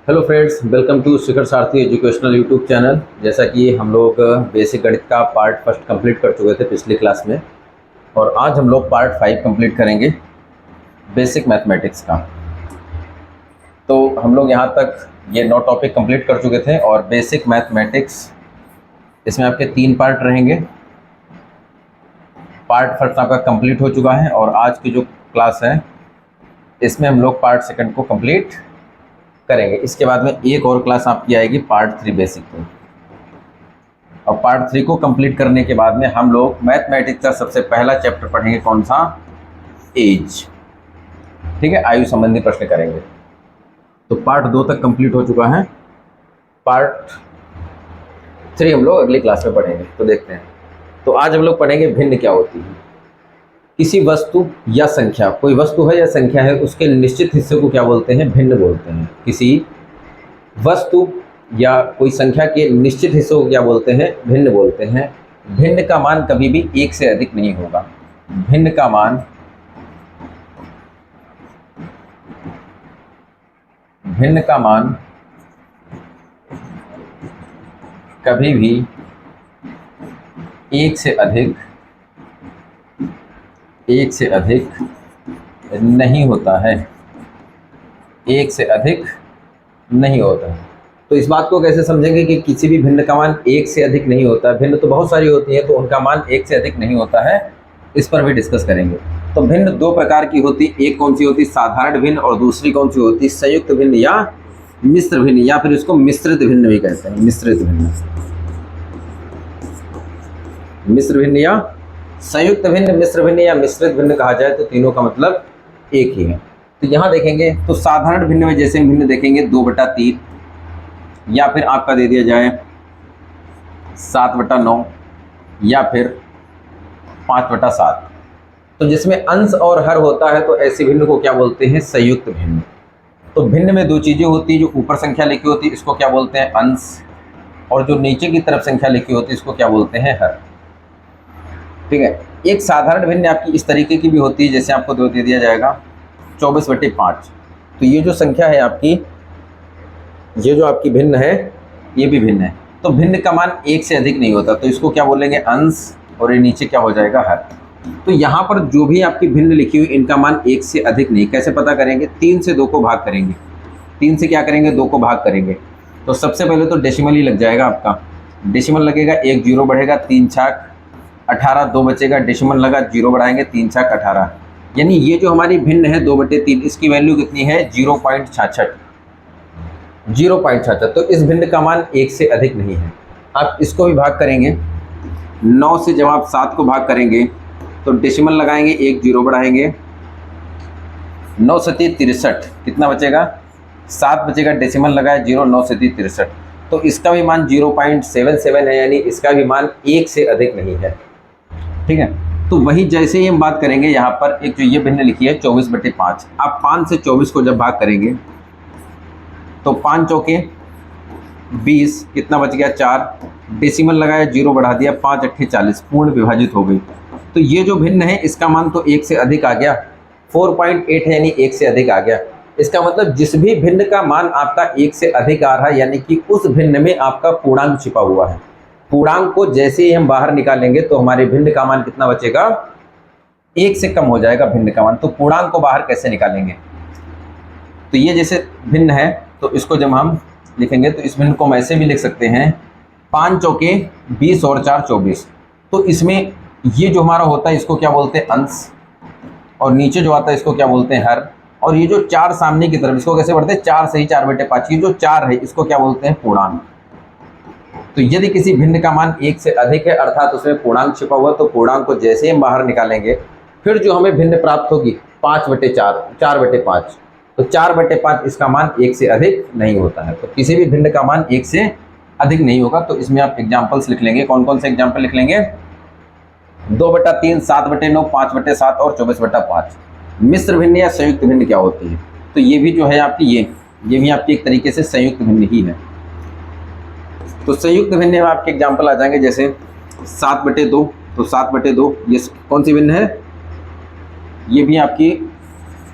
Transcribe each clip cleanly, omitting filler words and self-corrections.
Hello friends, welcome to Shikhar Sarathi educational YouTube channel. जैसा कि हम लोग बेसिक गणित का पार्ट फर्स्ट कंप्लीट कर चुके थे पिछली क्लास में, और आज हम लोग पार्ट 5 कंप्लीट करेंगे बेसिक मैथमेटिक्स का। तो हम लोग यहाँ तक ये 9 टॉपिक कंप्लीट कर चुके थे, और बेसिक मैथमेटिक्स इसमें आपके 3 पार्ट रहेंगे। पार्ट फर्स्ट आपका कंप्लीट हो चुका है, और आज की जो क्लास है इसमें हम लोग पार्ट सेकंड को कंप्लीट करेंगे। इसके बाद में एक और क्लास आपकी आएगी पार्ट 3 बेसिक की। और पार्ट 3 को कंप्लीट करने के बाद में हम लोग मैथमेटिक्स का सबसे पहला चैप्टर पढ़ेंगे, कौन सा? एज। ठीक है, आयु संबंधी प्रश्न करेंगे। तो पार्ट 2 तक कंप्लीट हो चुका है, पार्ट 3 हम लोग अगली क्लास में पढ़ेंगे। तो देखते हैं। तो आज हम लोग पढ़ेंगे भिन्न क्या होती है। किसी वस्तु या संख्या, कोई वस्तु है या संख्या है, उसके निश्चित हिस्से को क्या बोलते हैं? भिन्न बोलते हैं। किसी वस्तु या कोई संख्या के निश्चित हिस्सों को क्या बोलते हैं? भिन्न बोलते हैं। भिन्न का मान कभी भी 1 से अधिक नहीं होगा। भिन्न का मान कभी भी 1 से अधिक नहीं होता है। 1 से अधिक नहीं होता है। तो इस बात को कैसे समझेंगे कि किसी भी भिन्न का मान 1 से अधिक नहीं होता? भिन्न तो बहुत सारी होती है, तो उनका मान 1 से अधिक नहीं होता है, इस पर भी डिस्कस करेंगे। तो भिन्न 2 प्रकार की होती, एक कौन सी होती? साधारण भिन्न, और दूसरी कौन सी होती? संयुक्त भिन्न या मिश्र भिन्न, या फिर इसको मिश्रित भिन्न भी कहते हैं। मिश्रित भिन्न, मिश्र भिन्न या संयुक्त भिन्न, मिश्र भिन्न या मिश्रित भिन्न कहा जाए तो तीनों का मतलब एक ही है। तो यहाँ देखेंगे तो साधारण भिन्न में जैसे भिन्न देखेंगे 2/3, या फिर आपका दे दिया जाए 7/9, या फिर 5/7। तो जिसमें अंश और हर होता है, तो ऐसे भिन्न को क्या बोलते हैं? संयुक्त भिन्न। तो भिन्न में 2 चीज़ें होती है, जो ऊपर संख्या लिखी होती है इसको क्या बोलते हैं? अंश, और जो नीचे की तरफ संख्या लिखी होती है इसको क्या बोलते हैं? हर। ठीक है। एक साधारण भिन्न आपकी इस तरीके की भी होती है, जैसे आपको दे दिया जाएगा 24/5। तो ये जो संख्या है आपकी, ये जो आपकी भिन्न है, ये भी भिन्न है। तो भिन्न का मान 1 से अधिक नहीं होता, तो इसको क्या बोलेंगे? अंश, और ये नीचे क्या हो जाएगा? हर। तो यहाँ पर जो भी आपकी भिन्न लिखी हुई, इनका मान 1 से अधिक नहीं। कैसे पता करेंगे? 3 से 2 को भाग करेंगे। 3 से क्या करेंगे? 2 को भाग करेंगे। तो सबसे पहले तो डेसिमल ही लग जाएगा आपका। डेसिमल लगेगा, 1 जीरो बढ़ेगा, 3 छाक 18, 2 बचेगा, डेसिमल लगा, 0 बढ़ाएंगे, 3 छाक 18। यानी ये जो हमारी भिन्न है 2/3, इसकी वैल्यू कितनी है? 0.66। 0.66। तो इस भिन्न का मान 1 से अधिक नहीं है। आप इसको भी भाग करेंगे, 9 से जब आप 7 को भाग करेंगे तो डेसिमल लगाएंगे, 1 जीरो बढ़ाएंगे, 9 से 63, कितना बचेगा? 7 बचेगा, डेसिमल लगाए 0, 9 से 63। तो इसका भी मान 0.77 है, यानी इसका भी मान 1 से अधिक नहीं है। ठीक है। तो वही जैसे ही हम बात करेंगे यहाँ पर, एक जो ये भिन्न लिखी है 24/5, आप 5 से 24 को जब भाग करेंगे तो 5 चौके 20, कितना बच गया? 4, डेसिमल लगाया, 0 बढ़ा दिया, 5 अट्ठे 40, पूर्ण विभाजित हो गई। तो ये जो भिन्न है इसका मान तो 1 से अधिक आ गया, 4.8 है, यानी 1 से अधिक आ गया। इसका मतलब जिस भी भिन्न का मान आपका 1 से अधिक आ रहा है, यानी कि उस भिन्न में आपका पूर्णांक छिपा हुआ है। पूर्णांक को जैसे ही हम बाहर निकालेंगे तो हमारे भिन्न का मान कितना बचेगा? 1 से कम हो जाएगा भिन्न का मान। तो पूर्णांक को बाहर कैसे निकालेंगे? तो ये जैसे भिन्न है, तो इसको जब हम लिखेंगे तो इस भिन्न को हम ऐसे भी लिख सकते हैं, 5 चौके 20 और 4 24। तो इसमें ये जो हमारा होता है इसको क्या बोलते हैं? अंश, और नीचे जो आता है इसको क्या बोलते हैं? हर। और ये जो 4 सामने की तरफ, इसको कैसे पढ़ते हैं? 4 से ही 4/5। ये जो 4 है इसको क्या बोलते हैं? पूर्णांक। तो यदि किसी भिन्न का मान 1 से अधिक है, अर्थात उसमें पूर्णांक छिपा हुआ, तो पूर्णांक को जैसे ही हम बाहर निकालेंगे फिर जो हमें भिन्न प्राप्त होगी 5/4, 4/5। तो 4/5 इसका मान 1 से अधिक नहीं होता है। तो किसी भी भिन्न का मान 1 से अधिक नहीं होगा। तो इसमें आप एग्जाम्पल्स लिख लेंगे। कौन कौन से एग्जाम्पल लिख लेंगे? 2/3, 7/9, 5/7 और 24/5। मिश्र भिन्न या संयुक्त भिन्न क्या होती है? तो ये भी जो है आपकी, ये भी आपकी एक तरीके से संयुक्त भिन्न ही है। तो संयुक्त भिन्न में आपके एग्जाम्पल आ जाएंगे, जैसे 7/2। तो 7/2 ये कौन सी भिन्न है? ये भी आपकी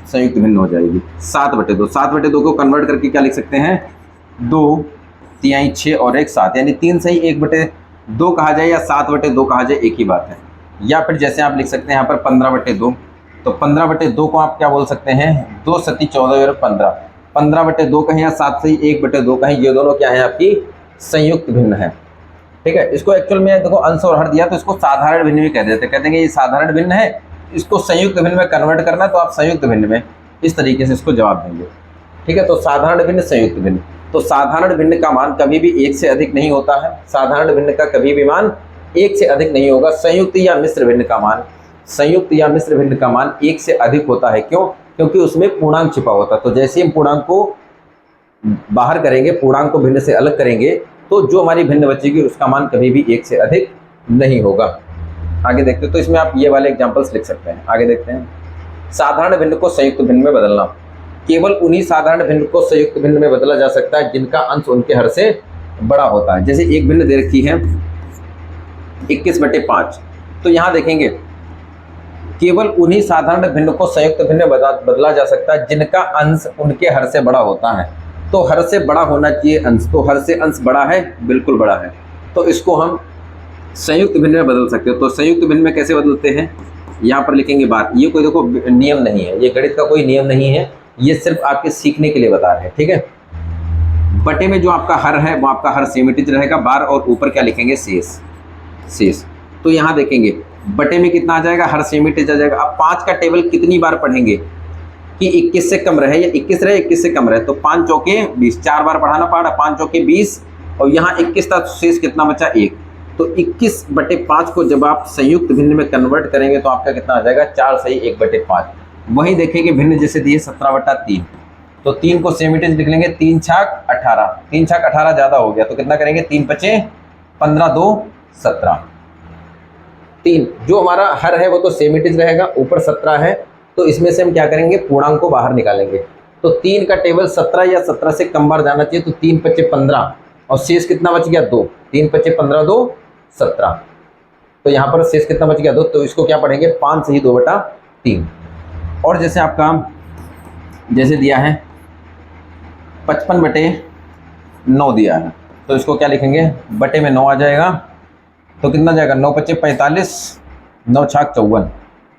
संयुक्त भिन्न हो जाएगी। 7/2 को कन्वर्ट करके क्या लिख सकते हैं? 2, 3 6 और 1 7, यानी 3 सही 1/2 कहा जाए या 7/2 कहा जाए, एक ही बात है। या फिर जैसे आप लिख सकते हैं यहाँ पर 15/2, तो 15/2 को आप क्या बोल सकते हैं, 2 सती 14 और 15, 15/2 कहें या 7 सही 1/2 कहें, ये दोनों क्या है आपकी संयुक्त भिन्न है। ठीक है, इसको एक्चुअल में देखो अंश और हर दिया तो इसको साधारण भिन्न भी कह देते हैं, कहते हैं कि ये साधारण भिन्न है, इसको संयुक्त भिन्न में कन्वर्ट करना है तो आप संयुक्त भिन्न में इस तरीके से इसको जवाब देंगे। ठीक है, तो साधारण भिन्न, संयुक्त भिन्न। तो साधारण भिन्न का मान कभी भी 1 से अधिक नहीं होता है, साधारण भिन्न का कभी भी मान 1 से अधिक नहीं होगा। संयुक्त या मिश्र भिन्न का मान, संयुक्त या मिश्र भिन्न का मान 1 से अधिक होता है। क्यों? क्योंकि उसमें पूर्णांक छिपा होता है। तो जैसे हम पूर्णांक को बाहर करेंगे, पूर्णांक को भिन्न से अलग करेंगे, तो जो हमारी भिन्न बचेगी उसका मान कभी भी 1 से अधिक नहीं होगा। आगे देखते हैं, तो इसमें आप ये वाले एग्जांपल्स लिख सकते हैं। आगे देखते हैं, साधारण भिन्न को संयुक्त भिन्न में बदलना। केवल उन्हीं साधारण भिन्न को संयुक्त भिन्न में बदला जा सकता है जिनका अंश उनके हर से बड़ा होता है। जैसे एक भिन्न दे रखी है 21/5, तो यहाँ देखेंगे केवल उन्हीं साधारण भिन्न को संयुक्त भिन्न में बदला जा सकता है जिनका अंश उनके हर से बड़ा होता है। तो हर से बड़ा होना चाहिए अंश, तो हर से अंश बड़ा है, बिल्कुल बड़ा है, तो इसको हम संयुक्त भिन्न में बदल सकते हो। तो संयुक्त भिन्न में कैसे बदलते हैं, यहाँ पर लिखेंगे बात। ये कोई देखो नियम नहीं है, ये गणित का कोई नियम नहीं है, ये सिर्फ आपके सीखने के लिए बता रहे हैं। ठीक है, बटे में जो आपका हर है वो आपका हर सेमिटिज रहेगा, बार और ऊपर क्या लिखेंगे, शेष। तो यहाँ देखेंगे बटे में कितना आ जाएगा, हर सेमिटिज आ जाएगा। अब 5 का टेबल कितनी बार पढ़ेंगे कि 21 से कम रहे या 21 रहे, 21 से कम रहे, तो 5 चौके 20, 4 बार बढ़ाना पड़ा, 5 चौके 20 और यहाँ 21 था, शेष कितना बचा, 1। तो 21/5 को जब आप संयुक्त भिन्न में कन्वर्ट करेंगे तो आपका कितना आ जाएगा, 4 सही 1/5। वहीं देखेंगे भिन्न जैसे दिए 17/3, तो 3 को सेमिटिज लिख लेंगे, 3 छाक 18, 3 छाक 18 ज़्यादा हो गया तो कितना करेंगे, 3 पचे 15, 2 17। 3 जो हमारा हर है वो तो सेमिटिज रहेगा, ऊपर 17 है, तो इसमें से हम क्या करेंगे, पूर्णांक को बाहर निकालेंगे। तो 3 का टेबल 17 या 17 से कम बार जाना चाहिए, तो 3 पचे 15 और शेष कितना बच गया, 2। 3 पचे 15, 2 17, तो यहाँ पर शेष कितना बच गया, 2। तो इसको क्या पढ़ेंगे, 5 सही 2/3। और जैसे आपका जैसे दिया है 55/9 दिया है, तो इसको क्या लिखेंगे, बटे में 9 आ जाएगा, तो कितना जाएगा, 9 पचे 45, 9 छाक 54,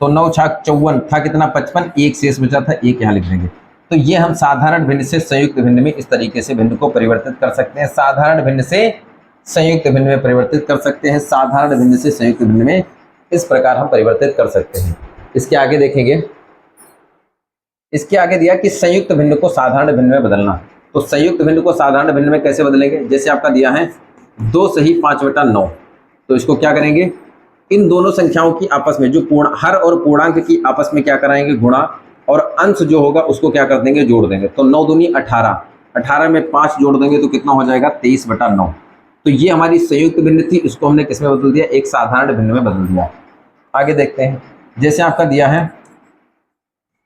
तो 9 छाक 54 था कितना, 55, एक शेष बचा था, एक यहाँ लिख देंगे। तो ये हम साधारण भिन्न से संयुक्त भिन्न में इस तरीके से भिन्न को परिवर्तित कर सकते हैं, साधारण भिन्न से संयुक्त भिन्न में परिवर्तित कर सकते हैं, साधारण भिन्न से संयुक्त भिन्न में इस प्रकार हम परिवर्तित कर सकते हैं। इसके आगे देखेंगे, इसके आगे दिया कि संयुक्त भिन्न को साधारण भिन्न में बदलना। तो संयुक्त भिन्न को साधारण भिन्न में कैसे बदलेंगे, जैसे आपका दिया है 2 सही 5/9, तो इसको क्या करेंगे, इन दोनों संख्याओं की आपस में जो हर और पूर्णांक की आपस में क्या कराएंगे, गुणा, और अंश जो होगा उसको क्या कर देंगे, जोड़ देंगे। तो 9 दूनी 18, 18 में 5 जोड़ देंगे तो कितना हो जाएगा, 23/9। तो ये हमारी संयुक्त भिन्न थी, इसको हमने किस में बदल दिया, एक साधारण भिन्न में बदल दिया। आगे देखते हैं, जैसे आपका दिया है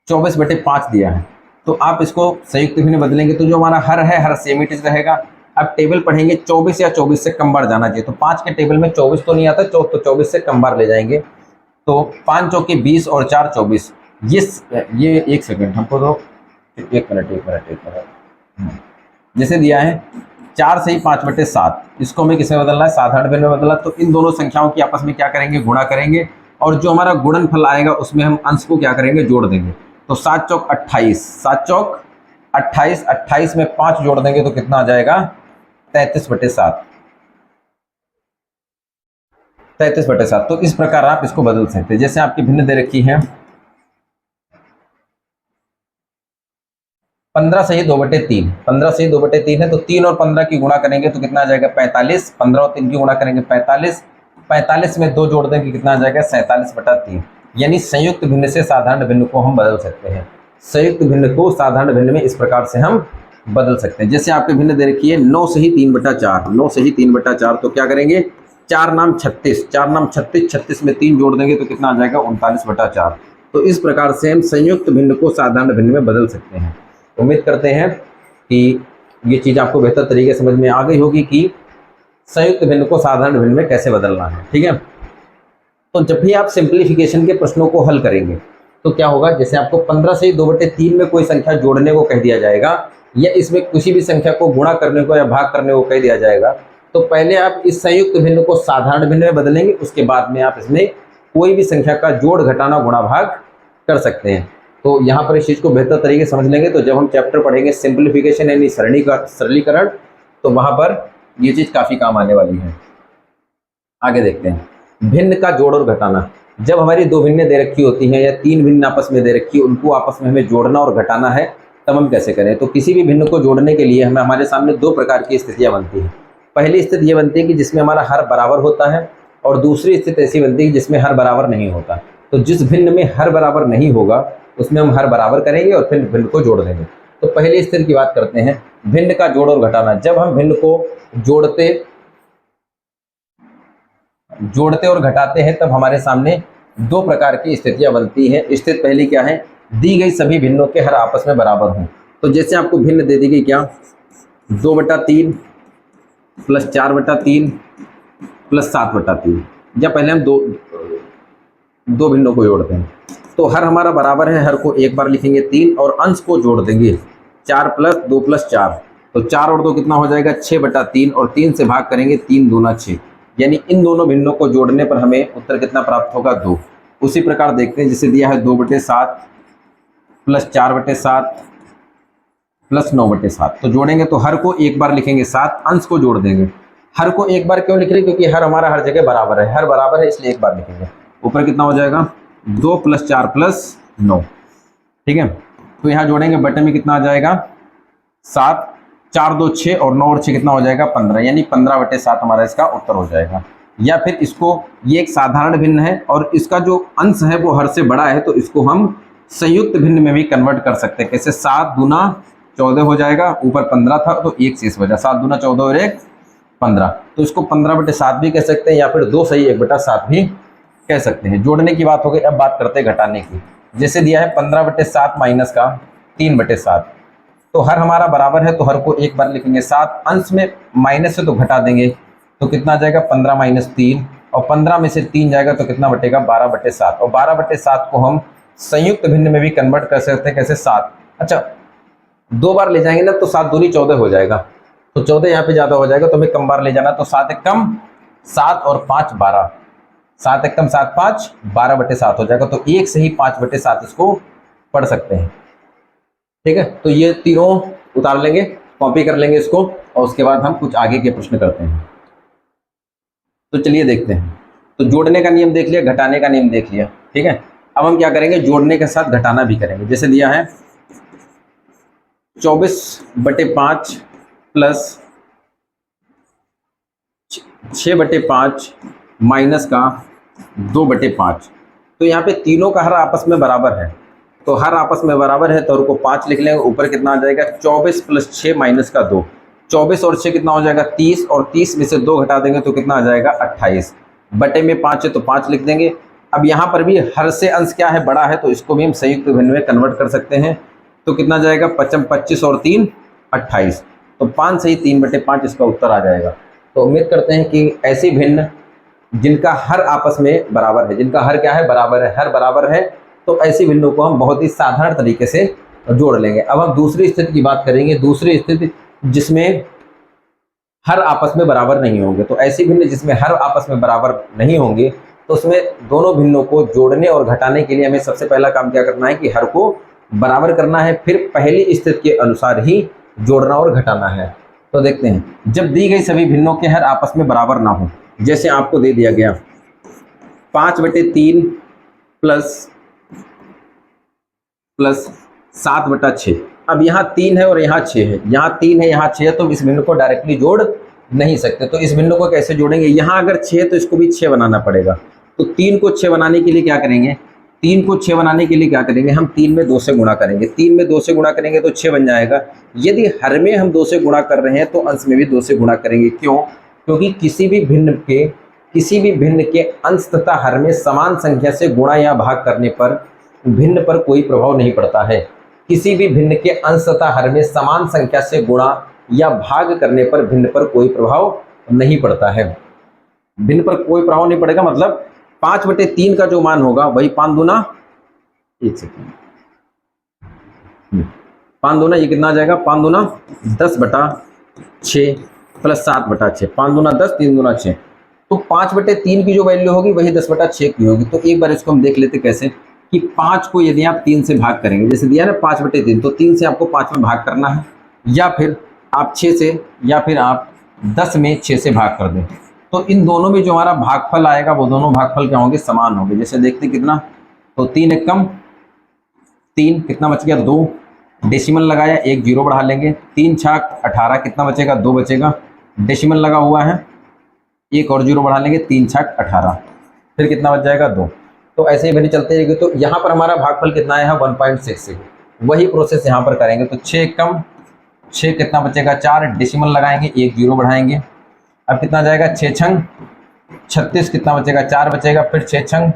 24/5 दिया है, तो आप इसको संयुक्त भिन्न बदलेंगे तो जो हमारा हर है, हर सेमिटिज रहेगा। अब टेबल पढ़ेंगे, 24 या 24 से कम बार जाना चाहिए, तो 5 के टेबल में 24 तो नहीं आता, तो 24 से कम बार ले जाएंगे। तो 5 चौके 20 और 4 24, ये 1 सेकंड हमको दो, 1 मिनट। जैसे दिया है 4 सही 5/7, इसको हमें किसमें बदलना है, साधारण भिन्न में बदलना। तो इन दोनों संख्याओं की आपस में क्या करेंगे, गुणा करेंगे, और जो हमारा गुणनफल आएगा उसमें हम अंश को क्या करेंगे, जोड़ देंगे। तो 7 चौक 28, 7 चौक 28, 28 में 5 जोड़ देंगे तो कितना आ जाएगा, 33/7, 33/7। तो इस प्रकार आप इसको बदल सकते हैं। जैसे आपकी भिन्न दे रखी है 15 सही 2/3, 15 सही 2/3 है, तो 3 और 15 की गुणा करेंगे तो कितना आ जाएगा, 45, 15 और 3 की गुणा करेंगे 45, 45 में 2 जोड़ देंगे कितना आ जाएगा, 47/3। यानी संयुक्त भिन्न से साधारण भिन्न को हम बदल सकते हैं, संयुक्त भिन्न को साधारण भिन्न में इस प्रकार से हम बदल सकते हैं। जैसे आपके भिन्न दे रखी है 9 सही 3/4, 9 सही 3/4, तो क्या करेंगे, 4 नाम 36, 4 नाम 36, 36 में 3 जोड़ देंगे तो कितना आ जाएगा, 39/4। तो इस प्रकार से हम संयुक्त भिन्न को साधारण भिन्न में बदल सकते हैं। उम्मीद करते हैं कि ये चीज़ आपको बेहतर तरीके से समझ में आ गई होगी कि संयुक्त भिन्न को साधारण भिन्न में कैसे बदलना है। ठीक है, तो जब भी आप सिंप्लीफिकेशन के प्रश्नों को हल करेंगे तो क्या होगा, जैसे आपको 15 से 2/3 में कोई संख्या जोड़ने को कह दिया जाएगा, या इसमें किसी भी संख्या को गुणा करने को या भाग करने को कह दिया जाएगा, तो पहले आप इस संयुक्त भिन्न को साधारण भिन्न में बदलेंगे, उसके बाद में आप इसमें कोई भी संख्या का जोड़, घटाना, गुणा, भाग कर सकते हैं। तो यहाँ पर इस चीज़ को बेहतर तरीके से समझ लेंगे तो जब हम चैप्टर पढ़ेंगे सिंप्लीफिकेशन यानी सरलीकरण, तो वहाँ पर ये चीज़ काफ़ी काम आने वाली है। आगे देखते हैं भिन्न का जोड़ और घटाना। जब हमारी दो भिन्नें दे रखी होती हैं या तीन भिन्न आपस में दे रखी है, उनको आपस में हमें जोड़ना और घटाना है, तब हम कैसे करें? तो किसी भी भिन्न को जोड़ने के लिए हमें हमारे सामने दो प्रकार की स्थितियाँ बनती हैं। पहली स्थिति ये बनती है कि जिसमें हमारा हर बराबर होता है, और दूसरी स्थिति ऐसी बनती है जिसमें हर बराबर नहीं होता। तो जिस भिन्न में हर बराबर नहीं होगा उसमें हम हर बराबर करेंगे और फिर भिन्न को जोड़ देंगे। तो पहली स्थिति की बात करते हैं, भिन्न का जोड़ और घटाना। जब हम भिन्न को जोड़ते और घटाते हैं तब हमारे सामने दो प्रकार की स्थितियां बनती हैं। स्थिति पहली क्या है? दी गई सभी भिन्नों के हर आपस में बराबर हों। तो जैसे आपको भिन्न दे दी गई क्या, 2/3 प्लस 4/3 प्लस 7/3, या पहले हम दो भिन्नों को जोड़ते हैं। तो हर हमारा बराबर है, हर को एक बार लिखेंगे 3 और अंश को जोड़ देंगे 4 + 2 + 4। तो 4 और 2 कितना हो जाएगा? 6/3, और 3 से भाग करेंगे 3 दूना 6, यानी इन दोनों भिन्नों को जोड़ने पर हमें उत्तर कितना प्राप्त होगा? 2। उसी प्रकार देखते हैं जिसे दिया है 2/7 प्लस 4/7 प्लस 9/7। तो जोड़ेंगे तो हर को एक बार लिखेंगे 7, अंश को जोड़ देंगे। हर को एक बार क्यों लिख रहे हैं? क्योंकि हर हमारा हर जगह बराबर है, हर बराबर है इसलिए एक बार लिखेंगे। ऊपर कितना हो जाएगा? 2 + 4 + 9, ठीक है। तो यहाँ जोड़ेंगे, बटे में कितना आ जाएगा? 7, 4 2 6 और 9 और 6 कितना हो जाएगा? 15, यानी 15/7 हमारा इसका उत्तर हो जाएगा। या फिर इसको, ये एक साधारण भिन्न है और इसका जो अंश है वो हर से बड़ा है, तो इसको हम संयुक्त भिन्न में भी कन्वर्ट कर सकते हैं। कैसे? 7 दूना 14 हो जाएगा, ऊपर 15 था तो 1 शेष बचा, 7 दूना 14 और 1 15। तो इसको 15/7 भी कह सकते हैं, या फिर 2 सही 1/7 भी कह सकते हैं। जोड़ने की बात हो गई, अब बात करते हैं घटाने की। जैसे दिया है 15/7 माइनस का 3/7, तो हर हमारा बराबर है तो हर को एक बार लिखेंगे 7, अंश में माइनस है तो घटा देंगे, तो कितना जाएगा? 15 - 3, और 15 में से 3 जाएगा तो कितना बटेगा? 12/7। और 12/7 को हम संयुक्त भिन्न में भी कन्वर्ट कर सकते हैं। कैसे? 7, अच्छा 2 बार ले जाएंगे ना तो 7 दूनी 14 हो जाएगा, तो 14 यहाँ पे ज़्यादा हो जाएगा तो हमें कम बार ले जाना, तो 7 एक कम 7 और 5 12, 7 एक कम 7 5 12/7 हो जाएगा। तो 1 से ही 5/7 इसको पढ़ सकते हैं, ठीक है। तो ये तीनों उतार लेंगे, कॉपी कर लेंगे इसको, और उसके बाद हम कुछ आगे के प्रश्न करते हैं। तो चलिए देखते हैं। तो जोड़ने का नियम देख लिया, घटाने का नियम देख लिया, ठीक है। अब हम क्या करेंगे? जोड़ने के साथ घटाना भी करेंगे। जैसे दिया है 24/5 प्लस 6/5 माइनस का 2/5। तो यहाँ पे तीनों का हर आपस में बराबर है, तो हर आपस में बराबर है तो उनको 5 लिख लेंगे। ऊपर कितना आ जाएगा? 24 + 6 माइनस का 2, 24 और 6 कितना हो जाएगा? 30, और 30 में से 2 घटा देंगे तो कितना आ जाएगा? 28। बटे में 5 है तो 5 लिख देंगे। अब यहाँ पर भी हर से अंश क्या है? बड़ा है, तो इसको भी हम संयुक्त भिन्न में कन्वर्ट कर सकते हैं। तो कितना जाएगा? 5 25 और 3 28, तो 5 से ही 3/5 इसका उत्तर आ जाएगा। तो उम्मीद करते हैं कि ऐसी भिन्न जिनका हर आपस में बराबर है, जिनका हर क्या है? बराबर है, हर बराबर है, तो ऐसी भिन्नों को हम बहुत ही साधारण तरीके से जोड़ लेंगे। अब हम दूसरी स्थिति की बात करेंगे। दूसरी स्थिति जिसमें हर आपस में बराबर नहीं होंगे। तो ऐसी भिन्न जिसमें हर आपस में बराबर नहीं होंगे, तो उसमें दोनों भिन्नों को जोड़ने और घटाने के लिए हमें सबसे पहला काम क्या करना है कि हर को बराबर करना है, फिर पहली स्थिति के अनुसार ही जोड़ना और घटाना है। तो देखते हैं, जब दी गई सभी भिन्नों के हर आपस में बराबर ना हो, जैसे आपको दे दिया गया 5/3 प्लस 7/6। अब यहाँ 3 है और यहाँ 6 है, यहाँ 3 है यहाँ 6 है, तो इस भिन्न को डायरेक्टली जोड़ नहीं सकते। तो इस भिन्न को कैसे जोड़ेंगे? यहाँ अगर 6 है तो इसको भी 6 बनाना पड़ेगा। तो 3 को 6 बनाने के लिए क्या करेंगे? 3 को 6 बनाने के लिए क्या करेंगे? हम 3 में 2 से गुणा करेंगे। 3 में 2 से गुणा करेंगे तो 6 बन जाएगा। यदि हर में हम 2 से गुणा कर रहे हैं तो अंश में भी 2 से गुणा करेंगे। क्यों? क्योंकि किसी भी भिन्न के अंश तथा हर में समान संख्या से गुणा या भाग करने पर भिन्न पर कोई प्रभाव नहीं पड़ता है। किसी भी भिन्न के अंश तथा हर में समान संख्या से गुणा या भाग करने पर भिन्न पर कोई प्रभाव नहीं पड़ता है। भिन्न पर कोई प्रभाव नहीं पड़ेगा मतलब 5/3 का जो मान होगा वही 5 दूना 1 सेकंड 5 दूना ये कितना आ जाएगा, 5 दूना 10/6 प्लस 7/6, 5 दूना 10, 3 दूना 6, तो 5/3 की जो वैल्यू होगी वही 10/6 की होगी। तो एक बार इसको हम देख लेते कैसे, कि 5 को यदि आप 3 से भाग करेंगे, जैसे दिया ना 5/3, तो 3 से आपको 5 में भाग करना है, या फिर आप 6 से, या फिर आप 10 में 6 से भाग कर दें। तो इन दोनों में जो हमारा भागफल आएगा वो दोनों भागफल क्या होंगे, समान होंगे। जैसे देखते कितना, तो 3 एकम 3, कितना बच गया 2, डेसिमल लगाया, 1 जीरो बढ़ा लेंगे, 3 छाक 18, कितना बचेगा 2 बचेगा, डेसिमल लगा हुआ है, 1 और जीरो बढ़ा लेंगे, 3 छाक 18, फिर कितना बच जाएगा 2। तो ऐसे ही बने चलते रहेंगे। तो यहाँ पर हमारा भागफल कितना आया है 1.66, वही प्रोसेस यहाँ पर करेंगे। तो 6 एकम 6, कितना बचेगा 4, डेसिमल लगाएंगे, 1 जीरो बढ़ाएंगे, अब कितना जाएगा 6 छंग 36, कितना बचेगा 4 बचेगा, फिर 6 छंग,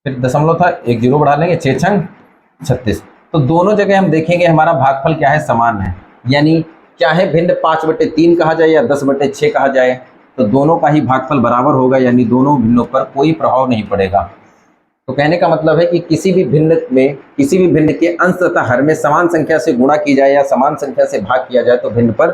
फिर दशमलव था 1 जीरो बढ़ा लेंगे, 6 छंग 36। तो दोनों जगह हम देखेंगे हमारा भागफल क्या है, समान है। यानी चाहे भिन्न 5/3 कहा जाए या 10/6 कहा जाए, तो दोनों का ही भागफल बराबर होगा, यानी दोनों भिन्नों पर कोई प्रभाव नहीं पड़ेगा। तो कहने का मतलब है कि किसी भी भिन्न के अंश तथा हर में समान संख्या से गुणा की जाए या समान संख्या से भाग किया जाए तो भिन्न पर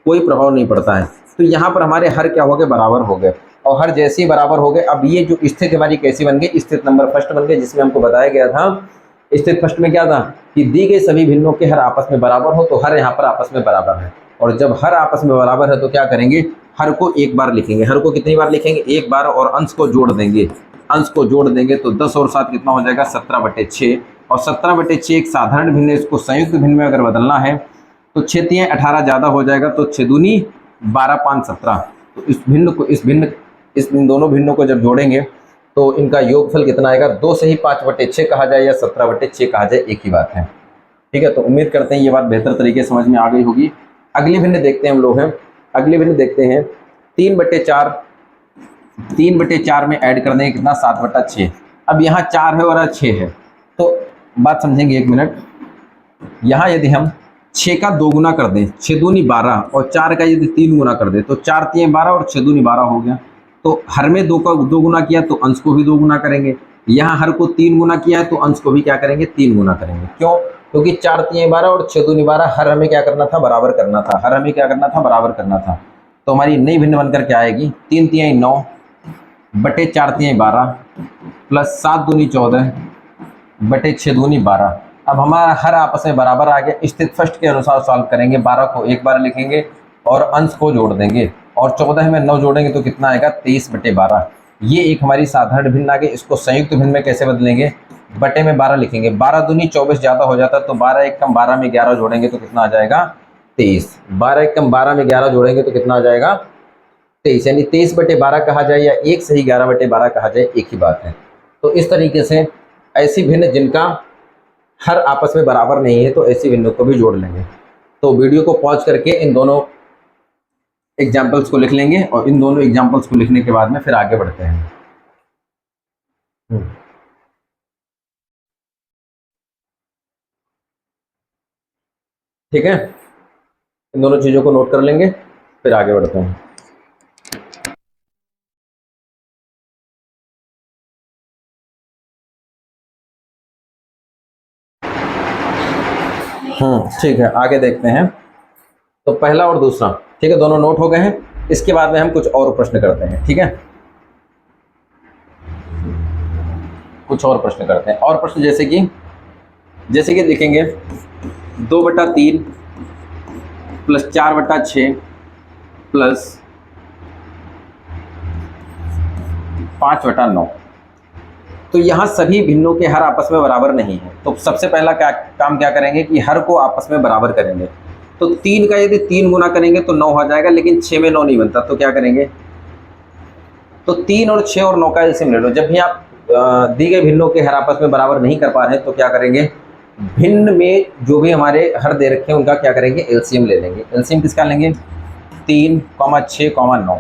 कोई प्रभाव नहीं पड़ता है। तो यहाँ पर हमारे हर क्या हो गए, बराबर हो गए, और हर जैसे ही बराबर हो गए। अब ये जो स्थिति हमारी कैसी बन गई, स्थिति नंबर फर्स्ट बन गई, जिसमें हमको बताया गया था स्थिति फर्स्ट में क्या था कि दी गई सभी भिन्नों के हर आपस में बराबर हो, तो हर यहाँ पर आपस में बराबर है। और जब हर आपस में बराबर है तो क्या करेंगे, हर को एक बार लिखेंगे। हर को कितनी बार लिखेंगे, एक बार, और अंश को जोड़ देंगे। अंश को जोड़ देंगे तो 10 और 7 कितना हो जाएगा 17/6, और 17/6 एक साधारण भिन्न, इसको संयुक्त भिन्न में अगर बदलना है तो 6 तियां 18 ज़्यादा हो जाएगा, तो 6 दूनी 12, 5 17। तो इन दोनों भिन्नों को जब जोड़ेंगे तो इनका योगफल कितना आएगा, 2 से ही 5/6 कहा जाए या 17/6 कहा जाए, एक ही बात है। ठीक है, तो उम्मीद करते हैं ये बात बेहतर तरीके से समझ में आ गई होगी। अगली भिन्न देखते हैं हम लोग हैं, अगली भिन्न देखते हैं 3/4। 3/4 में ऐड कर देंगे कितना 7/6। अब यहाँ 4 है और 6 है, तो बात समझेंगे 1 मिनट। यहाँ यदि हम 6 का 2 गुना कर दें, 6 दूनी 12, और 4 का यदि 3 गुना कर दें तो 4 तियां 12 और 6 दूनी 12 हो गया। तो हर में 2 का 2 गुना किया तो अंश को भी 2 गुना करेंगे। यहाँ हर को 3 गुना किया है तो अंश को भी क्या करेंगे, 3 गुना करेंगे। क्यों, क्योंकि 4 तियां 12 और 6 दूनी 12, हर हमें क्या करना था, बराबर करना था। हर हमें क्या करना था, बराबर करना था। तो हमारी नई भिन्न बनकर क्या आएगी, 3 तियां 9 बटे 4 तियां 12 प्लस 7 दूनी 14 बटे 6 दूनी 12। अब हमारा हर आपस में बराबर आ गया। स्थिति फर्स्ट के अनुसार सॉल्व करेंगे, 12 को एक बार लिखेंगे और अंश को जोड़ देंगे, और 14 में 9 जोड़ेंगे तो कितना आएगा 23/12। ये एक हमारी साधारण भिन्न आ गई। इसको संयुक्त भिन्न में कैसे बदलेंगे, बटे में 12 लिखेंगे, 12 दूनी 24 ज़्यादा हो जाता है, तो 12 एकम 12 में 11 जोड़ेंगे तो कितना आ जाएगा 23। 12 एकम 12 में 11 जोड़ेंगे तो कितना आ जाएगा 23, यानी 23/12 कहा जाए या 1 से ही 11/12 कहा जाए, एक ही बात है। तो इस तरीके से ऐसी भिन्न जिनका हर आपस में बराबर नहीं है तो ऐसी भिन्नों को भी जोड़ लेंगे। तो वीडियो को पॉज करके इन दोनों एग्जाम्पल्स को लिख लेंगे, और इन दोनों एग्जाम्पल्स को लिखने के बाद में फिर आगे बढ़ते हैं। ठीक है, इन दोनों चीज़ों को नोट कर लेंगे, फिर आगे बढ़ते हैं। ठीक है, आगे देखते हैं। तो पहला और दूसरा, ठीक है, दोनों नोट हो गए हैं। इसके बाद में हम कुछ और प्रश्न करते हैं। ठीक है, कुछ और प्रश्न करते हैं। और प्रश्न जैसे कि लिखेंगे 2/3 प्लस 4/6 प्लस 5/9। तो यहाँ सभी भिन्नों के हर आपस में बराबर नहीं है। तो सबसे पहला क्या करेंगे कि हर को आपस में बराबर करेंगे। तो 3 का यदि 3 गुना करेंगे तो 9 हो जाएगा, लेकिन 6 में 9 नहीं बनता, तो क्या करेंगे, तो 3 और 6 और 9 का एलसीएम ले लो। जब भी आप दी गई भिन्नों के हर आपस में बराबर नहीं कर पा रहे हैं तो क्या करेंगे, भिन्न में जो भी हमारे हर दे रखे हैं उनका क्या करेंगे, एलसीएम ले लेंगे। एलसीएम किसका लेंगे, 3, 6, 9।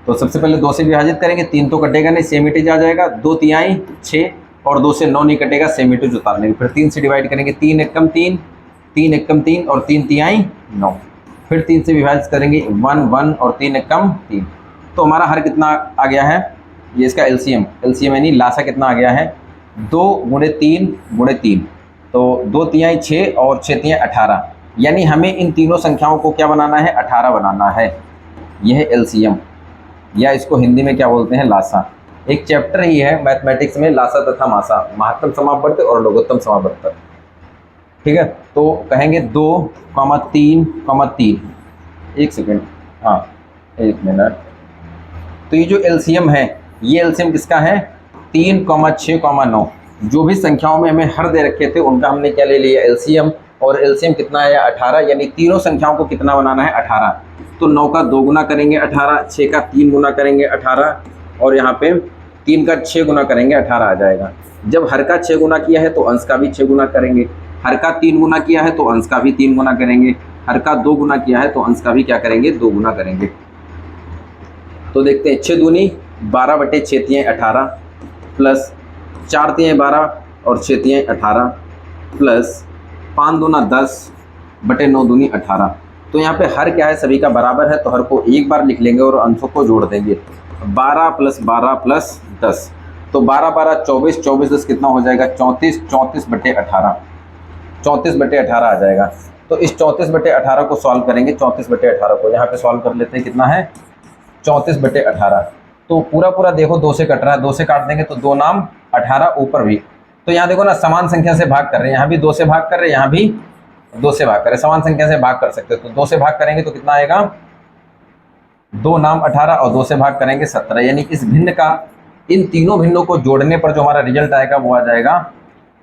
तो सबसे पहले 2 से विभाजित करेंगे, 3 तो कटेगा नहीं, सेमीटेज आ जाएगा, 2 तिहाई 6 और 2 से 9 नहीं कटेगा, सेमीटेज उतार लेंगे। फिर 3 से डिवाइड करेंगे, 3 एकम 3, 3 एकम 3 और 3 तिहाई 9। फिर 3 से विभाजित करेंगे, 1, 1 और 3 एकम 3। तो हमारा हर कितना आ गया है, ये इसका एलसीएम यानी लासा कितना आ गया है, 2 × 3 × 3। तो 2 तिहाई 6 और 6 तिहाई 18, यानी हमें इन तीनों संख्याओं को क्या बनाना है, 18 बनाना है। यह है एलसीएम, या इसको हिंदी में क्या बोलते हैं, लासा। एक चैप्टर ही है मैथमेटिक्स में, लासा तथा मासा, महत्तम समापवर्त और लघुत्तम समापवर्त। ठीक है, तो कहेंगे 2, 3, 3। एक सेकेंड, हाँ 1 मिनट। तो ये जो एलसीएम है, ये एलसीएम किसका है, 3, 6, 9। जो भी संख्याओं में हमें हर दे रखे थे उनका हमने क्या ले लिया, एलसीएम। और एलसीएम कितना है, 18, यानी तीनों संख्याओं को कितना बनाना है, 18। तो 9 का 2 गुना करेंगे 18, 6 का 3 गुना करेंगे 18, और यहाँ पे 3 का 6 गुना करेंगे 18 आ जाएगा। जब हर का 6 गुना किया है तो अंश का भी 6 गुना करेंगे, हर का 3 गुना किया है तो अंश का भी 3 गुना करेंगे, हर का 2 गुना किया है तो अंश का भी क्या करेंगे, 2 गुना करेंगे। तो देखते हैं, 6 दूनी 12 बटे 6 तिहाई 18 प्लस 4 तिहाई 12 और 6 तिहाई 18 प्लस 5 दूना 10 बटे 9 दूनी 18। तो यहाँ पे हर क्या है, सभी का बराबर है, तो हर को एक बार लिख लेंगे और अंशों को जोड़ देंगे। 12 + 12 + 10, तो 12 12 24, 24 10 कितना हो जाएगा, 34, 34 बटे 18, 34 बटे 18 आ जाएगा। तो इस 34 बटे 18 को सॉल्व करेंगे, 34 बटे 18 को यहाँ पे सॉल्व कर लेते हैं, कितना है 34 बटे 18। तो पूरा पूरा देखो 2 से कट रहा है, 2 से काट देंगे तो 2 नाम 18 ऊपर भी। तो यहाँ देखो ना, समान संख्या से भाग कर रहे हैं, यहाँ भी 2 से भाग कर रहे हैं, यहाँ भी 2 से भाग कर रहे हैं, समान संख्या से भाग कर सकते हो। तो 2 से भाग करेंगे तो कितना आएगा, 2 नाम 18 और 2 से भाग करेंगे 17, यानी इस भिन्न का इन तीनों भिन्नों को जोड़ने पर जो हमारा रिजल्ट आएगा वो आ जाएगा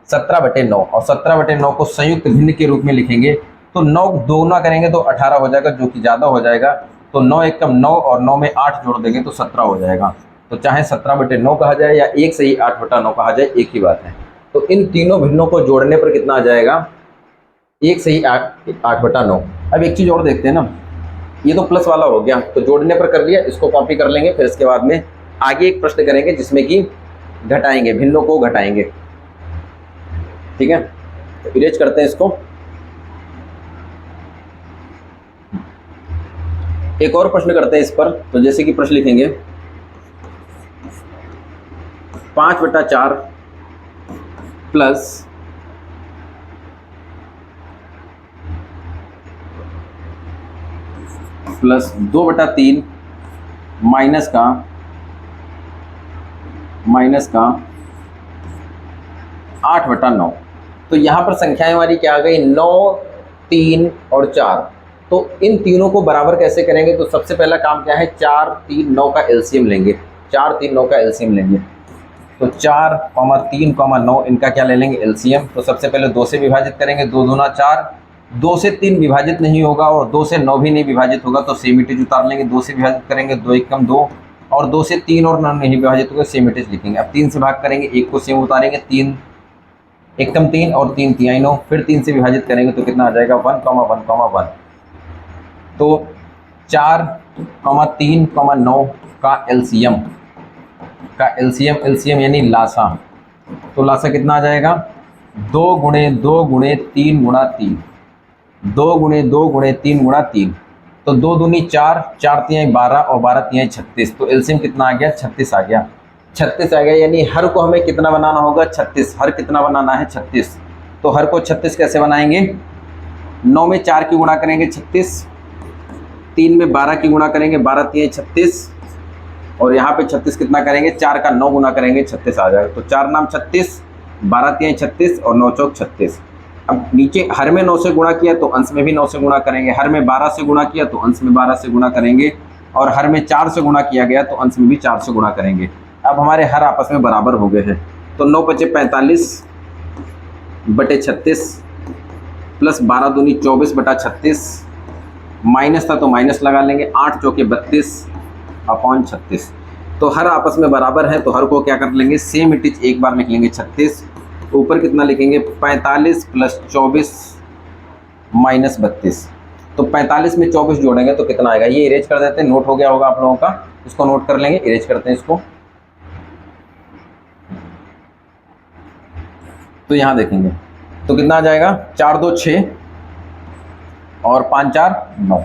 17 बटे 9। और 17 बटे 9 को संयुक्त भिन्न के रूप में लिखेंगे, तो 9 2 गुना करेंगे तो 18 हो जाएगा, जो कि ज़्यादा हो जाएगा। तो 9 एकम 9 और 9 में 8 जोड़ देंगे तो 17 हो जाएगा। तो चाहे 17 बटे 9 कहा जाए या 1 से ही 8 बटा 9 कहा जाए, एक ही बात है। तो इन तीनों भिन्नों को जोड़ने पर कितना आ जाएगा, 1 से ही 8 बटा 9। अब एक चीज़ और देखते हैं ना, ये तो प्लस वाला हो गया, तो जोड़ने पर कर लिया, इसको कॉपी कर लेंगे। फिर इसके बाद में आगे एक प्रश्न करेंगे जिसमें कि घटाएंगे, भिन्नों को घटाएंगे। ठीक है, तो इरेज करते हैं इसको। एक और प्रश्न करते हैं इस पर। तो जैसे कि प्रश्न लिखेंगे 5 बटा 4 प्लस 2 बटा 3 माइनस का 8 बटा 9। तो यहाँ पर संख्याएं हमारी क्या आ गई, 9, 3 और 4। तो इन तीनों को बराबर कैसे करेंगे, तो सबसे पहला काम क्या है, 4, 3, 9 का एलसीएम लेंगे, 4, 3, 9 का एलसीएम लेंगे। तो 4, 3, 9 इनका क्या ले लेंगे, एलसीएम। तो सबसे पहले 2 से विभाजित करेंगे, 2 दूना 4, 2 से 3 विभाजित नहीं होगा और 2 से 9 भी नहीं विभाजित होगा, तो सेमिटेज उतार लेंगे। 2 से विभाजित करेंगे, 2 एकम 2, और 2 से 3 और 9 नहीं विभाजित होगा, सेमिटेज लिखेंगे। अब 3 से भाग करेंगे, 1 को सेम उतारेंगे, 3 एकम 3 और 3 तिहाई 9, फिर 3 से विभाजित करेंगे तो कितना आ जाएगा, 1, 1, 1। तो 4, 3, 9 का एलसीएम यानी लासा। तो लासा कितना आ जाएगा, 2 गुणे 2 गुणे 3 गुणा 3, 2 गुणे 2 गुणे 3 गुणा 3। तो 2 दूनी 4, 4 तिहाई 12 और 12 तिहाई 36। तो एलसीएम कितना आ गया, 36 आ गया। 36 आ गया, यानी हर को हमें कितना बनाना होगा, 36। हर कितना बनाना है, 36। तो हर को 36 कैसे बनाएंगे, 9 में 4 की गुणा करेंगे 36, 3 में 12 की गुणा करेंगे, 12 तिहाई 36, और यहाँ पे 36 कितना करेंगे, 4 का 9 गुना करेंगे, 36 आ जाएगा। तो 4 नाम 36, 12 तिहाई 36 और 9 चौक 36। अब नीचे हर में 9 से गुणा किया तो अंश में भी 9 से गुणा करेंगे, हर में 12 से गुणा किया तो अंश में 12 से गुणा करेंगे, और हर में 4 से गुणा किया गया तो अंश में भी 4 से गुणा करेंगे। अब हमारे हर आपस में बराबर हो गए हैं। तो 9 × 5 = 45 बटे 36 प्लस 12 दूनी 24 बटा 36, माइनस था तो माइनस लगा लेंगे, 8 चौके 32/36। तो हर आपस में बराबर है, तो हर को क्या कर लेंगे, सेम इट इज एक बार लिख लेंगे 36। ऊपर कितना लिखेंगे, 45 + 24 - 32। तो 45 में 24 जोड़ेंगे तो कितना आएगा, ये इरेज कर देते हैं, नोट हो गया होगा आप लोगों का, इसको नोट कर लेंगे, इरेज करते हैं इसको। तो यहाँ देखेंगे तो कितना आ जाएगा, 4 2 6 और 5 4 9।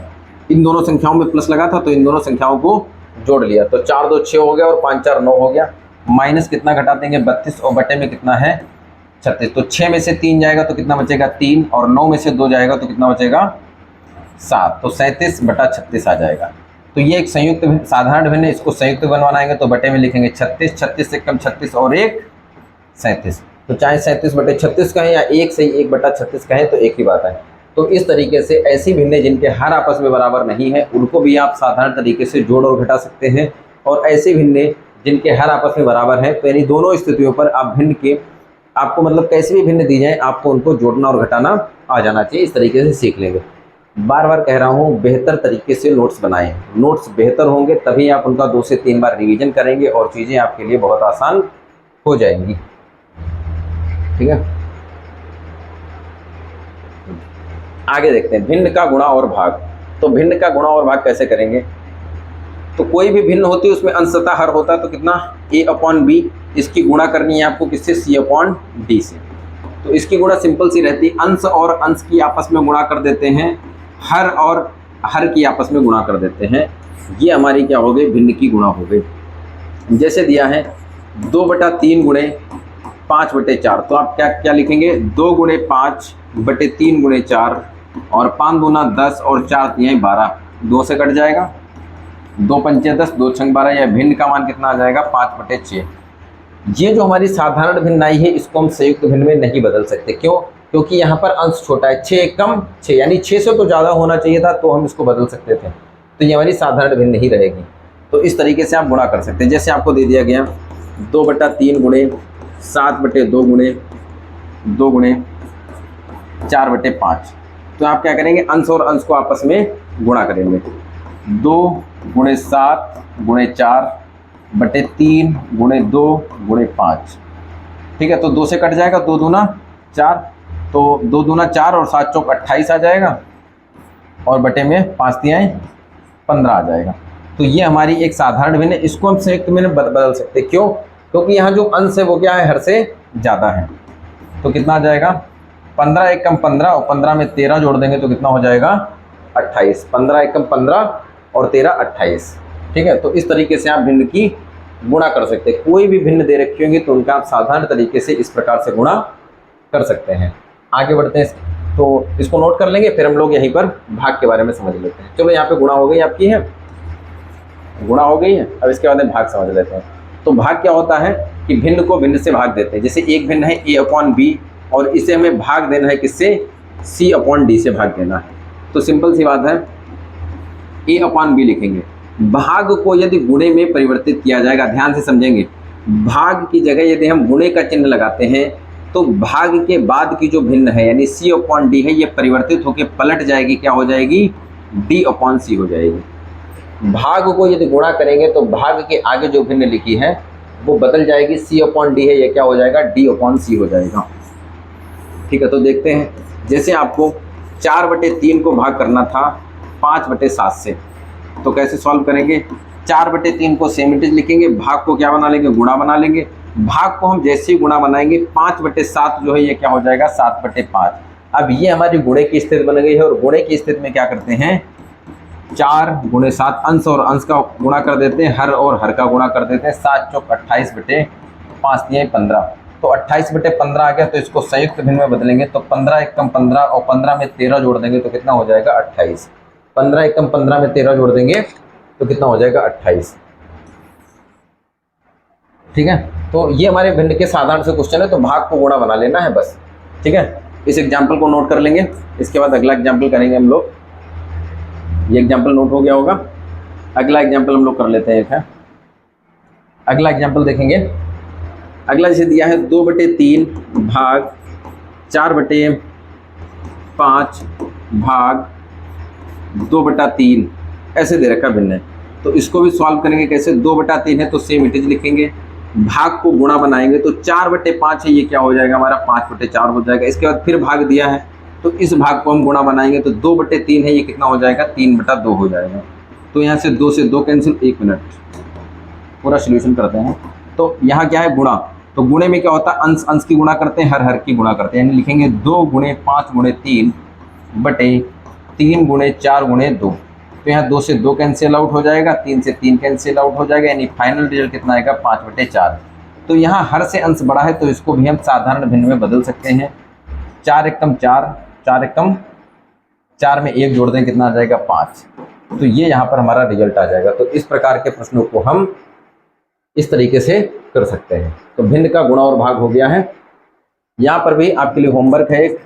इन दोनों संख्याओं में प्लस लगा था तो इन दोनों संख्याओं को जोड़ लिया, तो 4 2 6 हो गया और 5 4 9 हो गया। माइनस कितना घटा देंगे, 32, और बटे में कितना है 36। तो 6 में से 3 जाएगा तो कितना बचेगा 3, और 9 में से 2 जाएगा तो कितना बचेगा 7। तो 37/36 आ जाएगा। तो ये एक संयुक्त साधारण भिन्न है, इसको संयुक्त बनवाना है तो बटे में लिखेंगे 36, 36 से कम 36 और 1 37। तो चाहे 37/36 कहें या 1 से 1/36 कहें तो एक ही बात है। तो इस तरीके से ऐसी भिन्नें जिनके हर आपस में बराबर नहीं है उनको भी आप साधारण तरीके से जोड़ और घटा सकते हैं, और ऐसी भिन्नें जिनके हर आपस में बराबर हैं, तो यानी दोनों स्थितियों पर आप भिन्न के आपको मतलब कैसे भी भिन्न दी जाए आपको उनको जोड़ना और घटाना आ जाना चाहिए। इस तरीके से सीख लेंगे। बार बार कह रहा हूँ, बेहतर तरीके से नोट्स बनाएं। नोट्स बेहतर होंगे तभी आप उनका 2 से 3 बार रिवीजन करेंगे और चीज़ें आपके लिए बहुत आसान हो जाएंगी। ठीक है, आगे देखते हैं भिन्न का गुणा और भाग। तो भिन्न का गुणा और भाग कैसे करेंगे? तो कोई भी भिन्न होती है उसमें अंशतः हर होता है, तो कितना a/b, इसकी गुणा करनी है आपको किससे, c/d से। तो इसकी गुणा सिंपल सी रहती है, अंश और अंश की आपस में गुणा कर देते हैं, हर और हर की आपस में गुणा कर देते हैं। ये हमारी क्या हो गई, भिन्न की गुणा हो गई। जैसे दिया है 2/3 गुणे 5/4, तो आप क्या क्या लिखेंगे, 2 गुणे 5/3 गुणे 4, और 5 दूना 10 और 4 तिहाई 12, 2 से कट जाएगा, 2 पंचे 10, 2 छंग 12। यह भिन्न का मान कितना आ जाएगा, 5/6। ये जो हमारी साधारण भिन्न आई है इसको हम संयुक्त भिन्न में नहीं बदल सकते। क्यों? क्योंकि यहाँ पर अंश छोटा है, 6 कम 6, यानी 6 से तो ज़्यादा होना चाहिए था तो हम इसको बदल सकते थे, तो ये हमारी साधारण भिन्न ही रहेगी। तो इस तरीके से आप गुणा कर सकते हैं। जैसे आपको दे दिया गया 2/3 गुणे 7/2 गुणे 2 गुणे 4/5, तो आप क्या करेंगे, अंश और अंश को आपस में गुणा करेंगे। 2 गुणे 7 गुणे 4/3 गुणे 2 गुणे 5। ठीक है, तो 2 से कट जाएगा, 2 दूना 4, तो 2 दूना 4 और 7 चौक 28 आ जाएगा, और बटे में 5 तिहाई 15 आ जाएगा। तो ये हमारी एक साधारण भिन्न है, इसको हम संयुक्त में बदल सकते। क्यों? क्योंकि यहाँ जो अंश है वो क्या है, हर से ज़्यादा है। तो कितना आ जाएगा, 15 एकम 15, और 15 में 13 जोड़ देंगे तो कितना हो जाएगा 28। 15 एकम 15 और 13 28। ठीक है, तो इस तरीके से आप भिन्न की गुणा कर सकते हैं। कोई भी भिन्न दे रखी होंगी तो उनका आप साधारण तरीके से इस प्रकार से गुणा कर सकते हैं। आगे बढ़ते हैं, तो इसको नोट कर लेंगे, फिर हम लोग यहीं पर भाग के बारे में समझ लेते हैं। चलो, यहाँ पे गुणा हो गई आपकी है, गुणा हो गई है। अब इसके बाद में भाग समझ लेते हैं। तो भाग क्या होता है कि भिन्न को भिन्न से भाग देते हैं। जैसे एक भिन्न है a/b, और इसे हमें भाग देना है किससे, c/d से भाग देना है। तो सिंपल सी बात है, a/b लिखेंगे। भाग को यदि गुणे में परिवर्तित किया जाएगा, ध्यान से समझेंगे, भाग की जगह यदि हम गुणे का चिन्ह लगाते हैं तो भाग के बाद की जो भिन्न है यानी c/d है, ये परिवर्तित होकर पलट जाएगी, क्या हो जाएगी, d/c हो जाएगी। भाग को यदि गुणा करेंगे तो भाग के आगे जो भिन्न लिखी है वो बदल जाएगी, c/d है, ये क्या हो जाएगा, d/c हो जाएगा। ठीक है, तो देखते हैं। जैसे आपको 4/3 को भाग करना था 5/7 से, तो कैसे सॉल्व करेंगे, 4/3 को सेमिटेज लिखेंगे, भाग को क्या बना लेंगे, गुणा बना लेंगे। भाग को हम जैसे ही गुणा बनाएंगे, 5/7 जो है ये क्या हो जाएगा, 7/5। अब ये हमारी गुणे की स्थिति बन गई है, और गुणे की स्थिति में क्या करते हैं, 4 गुणे 7, अंश और अंश का गुणा कर देते हैं, हर और हर का गुणा कर देते हैं। 7 चौक 28/5 तिहाई 15, तो 28/15 आ गया। तो इसको संयुक्त भिन्न में बदलेंगे, तो 15 एकम 15 और 15 में 13 जोड़ देंगे तो कितना हो जाएगा 28। 15 एकम 15 में 13 जोड़ देंगे तो कितना हो जाएगा 28। ठीक है, तो ये हमारे भिन्न के साधारण से क्वेश्चन है, तो भाग को गुणा बना लेना है बस। ठीक है, इस एग्जाम्पल को नोट कर लेंगे, इसके बाद अगला एग्जाम्पल करेंगे हम लोग। ये एग्जाम्पल नोट हो गया होगा, अगला एग्जाम्पल हम लोग कर लेते हैं। एक है अगला एग्जाम्पल देखेंगे। अगला जैसे दिया है 2/3 भाग 4/5 भाग 2/3, ऐसे दे रखा भिन्न है। तो इसको भी सॉल्व करेंगे कैसे, 2/3 है तो सेम इट इज लिखेंगे, भाग को गुणा बनाएंगे तो 4/5 है, ये क्या हो जाएगा हमारा 5/4 हो जाएगा। इसके बाद फिर भाग दिया है तो इस भाग को हम गुणा बनाएंगे तो 2/3 है, ये कितना हो जाएगा 3/2 हो जाएगा। तो यहाँ से 2 से 2 कैंसिल, 1 मिनट पूरा सोल्यूशन करते हैं। तो यहाँ क्या है, गुणा, तो गुणे में क्या होता है, अंश अंश की गुणा करते हैं, हर हर की गुणा करते हैं, यानी लिखेंगे 2 गुणे 5 गुणे 3 बटे 3 गुणे 4 गुणे 2। तो यहाँ 2 से 2 कैंसिल आउट हो जाएगा, 3 से 3 कैंसिल आउट हो जाएगा, यानी फाइनल रिजल्ट कितना आएगा 5/4। तो यहाँ हर से अंश बड़ा है, तो इसको भी हम साधारण भिन्न में बदल सकते हैं। 4 एकम 4, 4 एकम 4 में 1 जोड़ दें, कितना आ जाएगा 5। तो ये यहाँ पर हमारा रिजल्ट आ जाएगा। तो इस प्रकार के प्रश्नों को हम इस तरीके से कर सकते हैं। तो भिन्न का गुणा और भाग हो गया है। यहाँ पर भी आपके लिए होमवर्क है, एक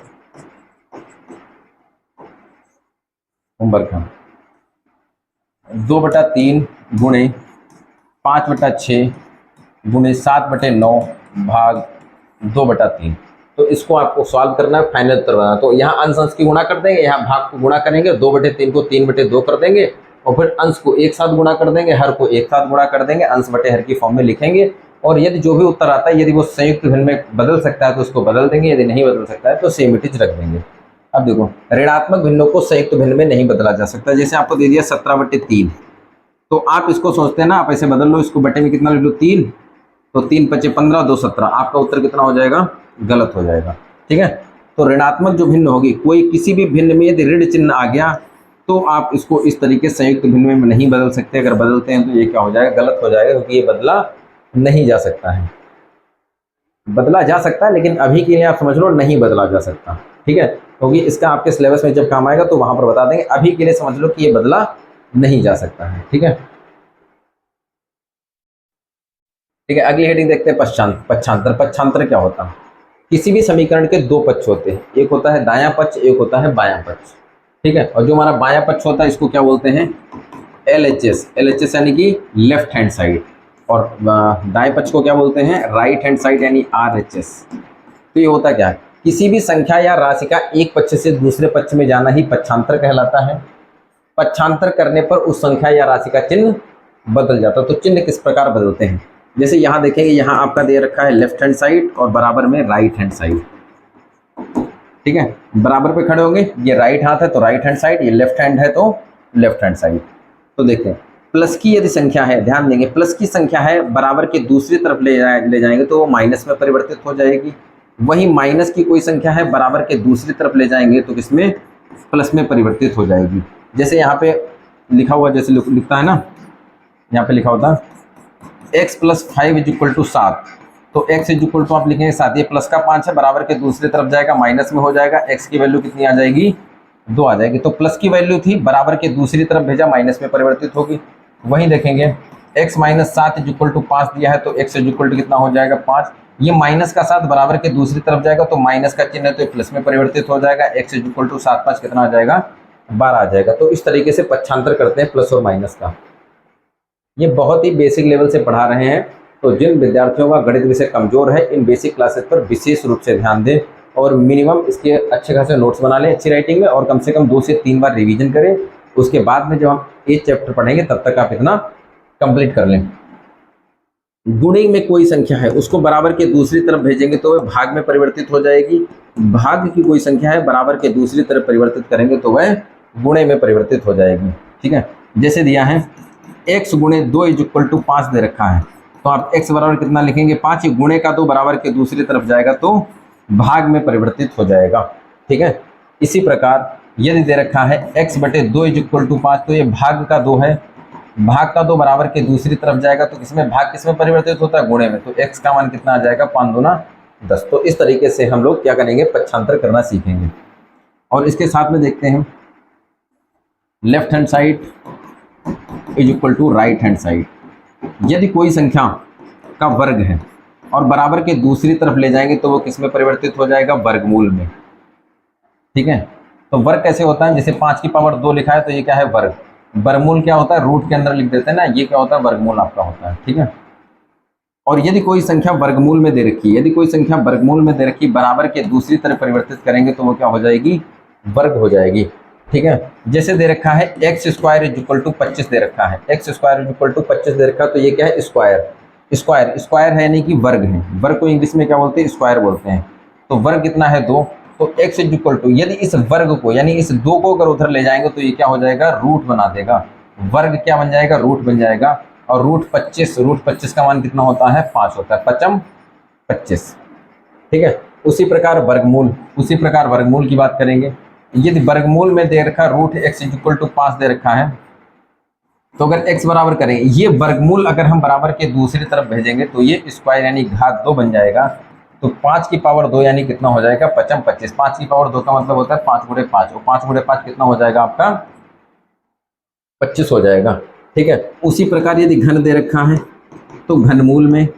होमवर्क है 2/3 गुणे 5/6 गुणे 7/9 भाग 2/3। तो इसको आपको सॉल्व करना है, फाइनल उत्तर बनाना। तो यहाँ अंश अंश की गुणा कर देंगे, यहाँ भाग को गुणा करेंगे, 2/3 को 3/2 कर देंगे और फिर अंश को एक साथ गुणा कर देंगे, हर को एक साथ गुणा कर देंगे, अंश बटे हर की फॉर्म में लिखेंगे। और यदि जो भी उत्तर आता है यदि वो संयुक्त भिन्न में बदल सकता है तो उसको बदल देंगे, यदि नहीं बदल सकता है तो सेम इट इज रख देंगे। अब देखो, ऋणात्मक भिन्नों को संयुक्त भिन्न में नहीं बदला जा सकता। जैसे आपको दे दिया 17/3, तो आप इसको सोचते हैं ना, आप ऐसे बदल लो, इसको बटे में कितना ले लो 3, तो 3 × 5 = 15, 2 17, आपका उत्तर कितना हो जाएगा, गलत हो जाएगा। ठीक है, तो ऋणात्मक जो भिन्न होगी, कोई किसी भी भिन्न में यदि ऋण चिन्ह आ गया तो आप इसको इस तरीके से संयुक्त भिन्न में नहीं बदल सकते। अगर बदलते हैं तो ये क्या हो जाएगा, गलत हो जाएगा, क्योंकि ये बदला नहीं जा सकता है। बदला जा सकता है लेकिन अभी के लिए आप समझ लो नहीं बदला जा सकता। ठीक है, क्योंकि इसका आपके सिलेबस में जब काम आएगा तो वहां पर बता देंगे। अभी के लिए समझ लो कि ये बदला नहीं जा सकता है। ठीक है, ठीक है, अगली हेडिंग देखते हैं पक्षांतर। पक्षांतर क्या होता है? किसी भी समीकरण के दो पक्ष होते हैं, एक होता है दायां पक्ष, एक होता है बायां पक्ष। ठीक है, और जो हमारा बायां पक्ष होता है इसको क्या बोलते हैं, LHS। LHS यानी कि लेफ्ट हैंड साइड, और दाएं पक्ष को क्या बोलते हैं, राइट हैंड साइड यानी RHS। तो ये होता क्या है, किसी भी संख्या या राशि का एक पक्ष से दूसरे पक्ष में जाना ही पक्षांतर कहलाता है। पक्षांतर करने पर उस संख्या या राशि का चिन्ह बदल जाता है। तो चिन्ह किस प्रकार बदलते हैं, जैसे यहाँ देखेंगे, यहाँ आपका दे रखा है लेफ्ट हैंड साइड और बराबर में राइट हैंड साइड। ठीक है, बराबर पे खड़े होंगे, ये राइट हाथ है तो राइट हैंड साइड, ये लेफ्ट हैंड है तो लेफ्ट हैंड साइड। तो देखें, प्लस की यदि संख्या है, ध्यान देंगे, प्लस की संख्या है, बराबर के दूसरी तरफ ले जाएंगे तो वो माइनस में परिवर्तित हो जाएगी। वही माइनस की कोई संख्या है, बराबर के दूसरी तरफ ले जाएंगे तो किसमें, प्लस में परिवर्तित हो जाएगी। जैसे यहाँ पे लिखा हुआ, जैसे लिखता है ना, यहाँ पे लिखा होता है x + 5 = 7, तो x = आप लिखेंगे 7, ये प्लस का 5 है, बराबर के दूसरी तरफ जाएगा, माइनस में हो जाएगा, x की वैल्यू कितनी आ जाएगी, 2 आ जाएगी। तो प्लस की वैल्यू थी, बराबर के दूसरी तरफ भेजा, माइनस में परिवर्तित होगी। वहीं देखेंगे x - 7 = 5 दिया है, तो x = कितना हो जाएगा, 5। ये माइनस का 7 बराबर के दूसरी तरफ जाएगा तो माइनस का चिन्ह है तो प्लस में परिवर्तित हो जाएगा, x = 7 × 5 कितना आ जाएगा, 12 आ जाएगा। तो इस तरीके से पक्षांतर करते हैं प्लस और माइनस का। ये बहुत ही बेसिक लेवल से पढ़ा रहे हैं, तो जिन विद्यार्थियों का गणित विषय कमजोर है, इन बेसिक क्लासेस पर विशेष रूप से ध्यान दें और मिनिमम इसके अच्छे खासे नोट्स बना लें अच्छी राइटिंग में, और कम से कम 2 से 3 बार रिवीजन करें। उसके बाद में जब हम एक चैप्टर पढ़ेंगे तब तक आप इतना कंप्लीट कर लें। गुणे में कोई संख्या है, उसको बराबर के दूसरी तरफ भेजेंगे तो वह भाग में परिवर्तित हो जाएगी। भाग की कोई संख्या है, बराबर के दूसरी तरफ परिवर्तित करेंगे तो वह गुणे में परिवर्तित हो जाएगी। ठीक है, जैसे दिया है x × 2 = 5 दे रखा है, तो आप x बराबर कितना लिखेंगे, 5। गुणे का 2 बराबर के दूसरी तरफ जाएगा तो भाग में परिवर्तित हो जाएगा। ठीक है, इसी प्रकार यदि दे रखा है x/2 = 5, तो ये भाग का 2 है, भाग का 2 बराबर के दूसरी तरफ जाएगा तो किसमें, भाग किसमें परिवर्तित होता है, गुणे में। तो x का मान कितना आ जाएगा, 5 दूना 10। तो इस तरीके से हम लोग क्या करेंगे, पक्षांतर करना सीखेंगे। और इसके साथ में देखते हैं left hand side = right hand side. यदि कोई संख्या का वर्ग है और बराबर के दूसरी तरफ ले जाएंगे तो वो किस में परिवर्तित हो जाएगा, वर्गमूल में। ठीक है, तो वर्ग कैसे होता है, जैसे 5 की पावर 2 लिखा है तो ये क्या है, वर्ग। वर्गमूल क्या होता है, रूट के अंदर लिख देते हैं ना, ये क्या होता है, वर्गमूल आपका होता है। ठीक है, और यदि कोई संख्या वर्गमूल में दे रखी है, यदि कोई संख्या वर्गमूल में दे रखी, बराबर के दूसरी तरफ परिवर्तित करेंगे तो वो क्या हो जाएगी, वर्ग हो जाएगी। ठीक है, जैसे दे रखा है x² = 25 दे रखा है, x² = 25 दे रखा है, तो ये क्या है, स्क्वायर है, यानी कि वर्ग है। वर्ग को इंग्लिश में क्या बोलते हैं, स्क्वायर बोलते हैं। तो वर्ग कितना है, 2। तो x = यदि इस वर्ग को, यानी इस 2 को अगर उधर ले जाएंगे तो ये क्या हो जाएगा, रूट बना देगा। वर्ग क्या बन जाएगा, रूट बन जाएगा। और रूट 25 का मान कितना होता है, 5 होता है, 5 × 25। ठीक है, उसी प्रकार वर्गमूल की बात करेंगे। यदि वर्गमूल में दे रखा रूट x = 5 दे रखा है, तो अगर x बराबर करें, ये वर्गमूल अगर हम बराबर के दूसरी तरफ भेजेंगे तो ये स्क्वायर यानी घात 2 बन जाएगा। तो 5 की पावर 2 यानी कितना हो जाएगा, 5 25। 5 की पावर 2 का मतलब होता है 5 गुणे 5, और 5 गुणे 5 कितना हो जाएगा आपका 25 हो जाएगा। ठीक है, उसी प्रकार यदि घन दे रखा है तो घनमूल में,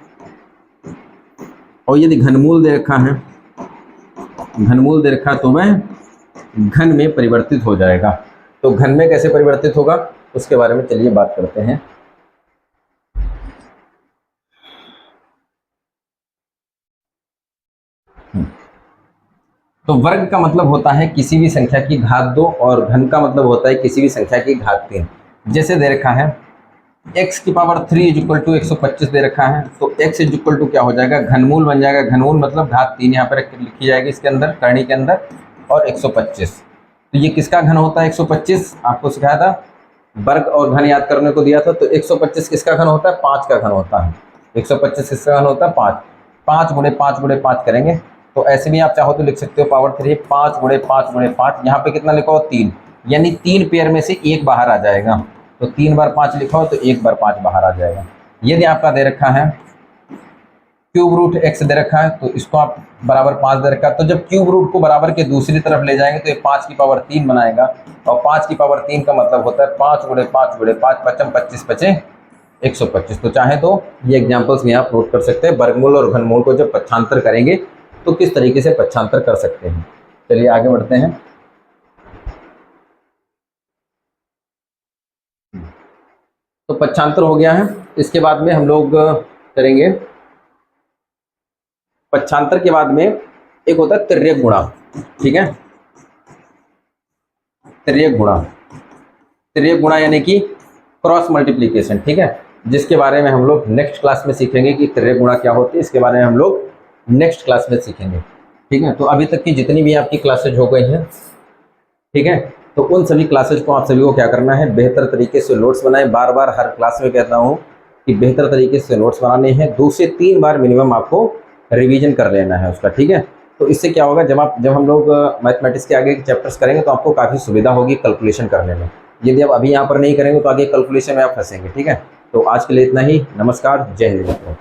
और यदि घनमूल दे रखा है, घनमूल दे रखा है तो वह घन में परिवर्तित हो जाएगा। तो घन में कैसे परिवर्तित होगा उसके बारे में चलिए बात करते हैं। तो वर्ग का मतलब होता है किसी भी संख्या की घात 2, और घन का मतलब होता है किसी भी संख्या की घात 3। जैसे दे रखा है x की पावर 3 इज इक्वल टू 125 दे रखा है, तो x इज इक्वल टू क्या हो जाएगा, घनमूल बन जाएगा। घनमूल मतलब घात 3 यहाँ पर लिखी जाएगी इसके अंदर, करनी के अंदर, और 125। तो ये किसका घन होता है 125, आपको सिखाया था, वर्ग और घन याद करने को दिया था। तो 125 किसका घन होता है, 5 का घन होता है। 125 किसका घन होता है, 5। 5 गुणे 5 गुणे 5 करेंगे तो ऐसे भी आप चाहो तो लिख सकते हो पावर 3, 5 गुणे 5 गुणे 5। यहाँ पे कितना लिखा हो 3, यानी 3 पेयर में से एक बाहर आ जाएगा। तो 3 बार 5 लिखा हो तो 1 बार 5 बाहर आ जाएगा। यदि आपका दे रखा है क्यूब रूट x दे रखा है तो इसको आप बराबर 5 दे रखा है, तो जब क्यूब रूट को बराबर के दूसरी तरफ ले जाएंगे तो ये 5 की पावर 3 बनाएगा, और 5 की पावर 3 का मतलब होता है 5 गुणे 5 गुणे 5, 5 25 बचे 125। तो चाहे तो ये एग्जांपल्स में आप नोट कर सकते हैं, वर्गमूल और घनमूल को जब पक्षांतर करेंगे तो किस तरीके से पक्षांतर कर सकते हैं। चलिए आगे बढ़ते हैं। तो पक्षांतर हो गया है, इसके बाद में हम लोग करेंगे, पक्षांतर के बाद में एक होता है तिर्यक गुणा। ठीक है, तिर्यक गुणा, तिर्यक गुणा यानी कि क्रॉस मल्टीप्लीकेशन। ठीक है, जिसके बारे में हम लोग नेक्स्ट क्लास में सीखेंगे कि तिर्यक गुणा क्या होती है, इसके बारे में हम लोग नेक्स्ट क्लास में सीखेंगे। ठीक है, तो अभी तक की जितनी भी आपकी क्लासेज हो गई हैं, ठीक है, तो उन सभी क्लासेज को आप सभी को क्या करना है, बेहतर तरीके से नोट्स बनाएं। बार बार हर क्लास में कहता हूँ कि बेहतर तरीके से नोट्स बनाने हैं, 2 से 3 बार मिनिमम आपको रिवीजन कर लेना है उसका। ठीक है, तो इससे क्या होगा, जब हम लोग मैथमेटिक्स के आगे चैप्टर्स करेंगे तो आपको काफ़ी सुविधा होगी कैलकुलेशन करने में। यदि आप अभी यहाँ पर नहीं करेंगे तो आगे कैलकुलेशन में आप फंसेंगे। ठीक है, तो आज के लिए इतना ही। नमस्कार, जय हिंद।